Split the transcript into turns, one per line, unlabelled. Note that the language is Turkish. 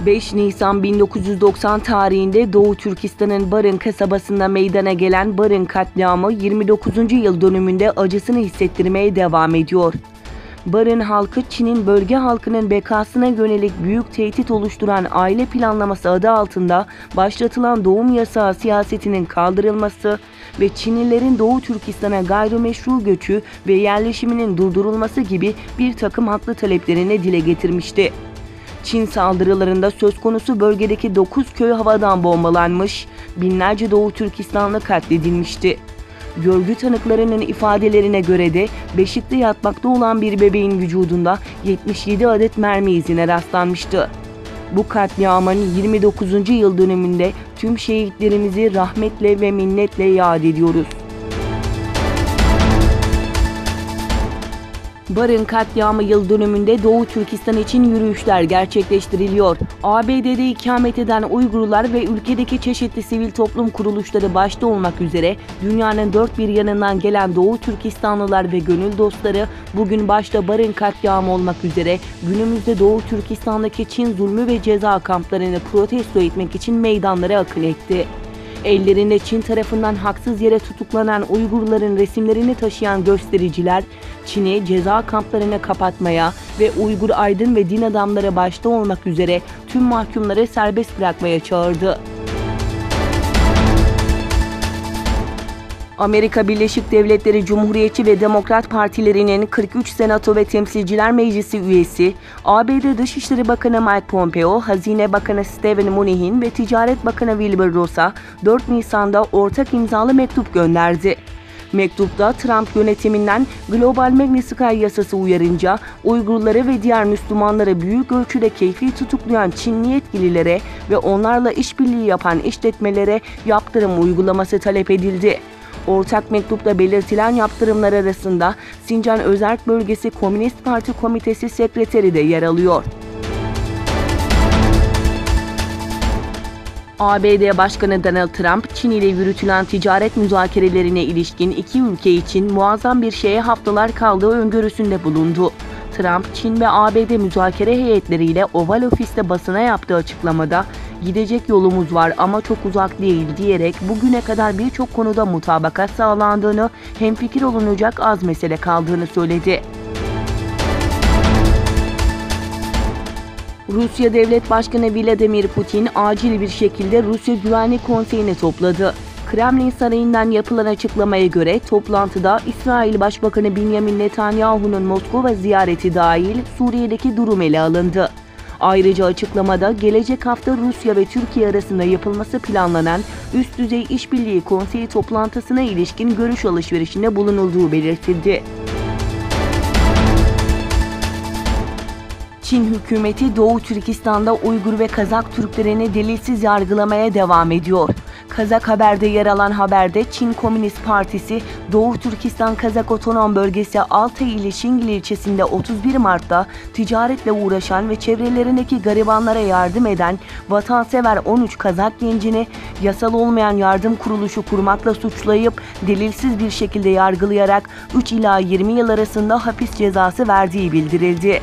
5 Nisan 1990 tarihinde Doğu Türkistan'ın Barın kasabasında meydana gelen Barın katliamı 29. yıl dönümünde acısını hissettirmeye devam ediyor. Barın halkı, Çin'in bölge halkının bekasına yönelik büyük tehdit oluşturan aile planlaması adı altında başlatılan doğum yasağı siyasetinin kaldırılması ve Çinlilerin Doğu Türkistan'a gayrimeşru göçü ve yerleşiminin durdurulması gibi bir takım haklı taleplerini dile getirmişti. Çin saldırılarında söz konusu bölgedeki 9 köy havadan bombalanmış, binlerce Doğu Türkistanlı katledilmişti. Görgü tanıklarının ifadelerine göre de beşikte yatmakta olan bir bebeğin vücudunda 77 adet mermi izine rastlanmıştı. Bu katliamın 29. yıl dönümünde tüm şehitlerimizi rahmetle ve minnetle yad ediyoruz. Barın katliamı yıl dönümünde Doğu Türkistan için yürüyüşler gerçekleştiriliyor. ABD'de ikamet eden Uygurlar ve ülkedeki çeşitli sivil toplum kuruluşları başta olmak üzere dünyanın dört bir yanından gelen Doğu Türkistanlılar ve gönül dostları bugün başta Barın katliamı olmak üzere günümüzde Doğu Türkistan'daki Çin zulmü ve ceza kamplarını protesto etmek için meydanlara akın etti. Ellerinde Çin tarafından haksız yere tutuklanan Uygurların resimlerini taşıyan göstericiler, Çin'i ceza kamplarını kapatmaya ve Uygur aydın ve din adamları başta olmak üzere tüm mahkumları serbest bırakmaya çağırdı. Amerika Birleşik Devletleri Cumhuriyetçi ve Demokrat Partilerinin 43 Senato ve Temsilciler Meclisi üyesi, ABD Dışişleri Bakanı Mike Pompeo, Hazine Bakanı Steven Mnuchin ve Ticaret Bakanı Wilbur Ross'a 4 Nisan'da ortak imzalı mektup gönderdi. Mektupta Trump yönetiminden Global Magnitsky yasası uyarınca Uygurları ve diğer Müslümanları büyük ölçüde keyfi tutuklayan Çinli yetkililere ve onlarla işbirliği yapan işletmelere yaptırım uygulaması talep edildi. Ortak mektupta belirtilen yaptırımlar arasında Sincan Özerk Bölgesi Komünist Parti Komitesi Sekreteri de yer alıyor. ABD Başkanı Donald Trump, Çin ile yürütülen ticaret müzakerelerine ilişkin iki ülke için muazzam bir şeye haftalar kaldığı öngörüsünde bulundu. Trump, Çin ve ABD müzakere heyetleriyle Oval Ofis'te basına yaptığı açıklamada "Gidecek yolumuz var ama çok uzak değil" diyerek bugüne kadar birçok konuda mutabakat sağlandığını, hemfikir olunacak az mesele kaldığını söyledi. Rusya Devlet Başkanı Vladimir Putin acil bir şekilde Rusya Güvenlik Konseyi'ni topladı. Kremlin Sarayı'ndan yapılan açıklamaya göre toplantıda İsrail Başbakanı Benjamin Netanyahu'nun Moskova ziyareti dahil Suriye'deki durum ele alındı. Ayrıca açıklamada gelecek hafta Rusya ve Türkiye arasında yapılması planlanan üst düzey işbirliği konseyi toplantısına ilişkin görüş alışverişinde bulunulduğu belirtildi. Çin hükümeti Doğu Türkistan'da Uygur ve Kazak Türklerini delilsiz yargılamaya devam ediyor. Kazak Haber'de yer alan haberde Çin Komünist Partisi, Doğu Türkistan Kazak Otonom Bölgesi Altay ili Şingil ilçesinde 31 Mart'ta ticaretle uğraşan ve çevrelerindeki garibanlara yardım eden vatansever 13 Kazak gencini yasal olmayan yardım kuruluşu kurmakla suçlayıp delilsiz bir şekilde yargılayarak 3 ila 20 yıl arasında hapis cezası verdiği bildirildi.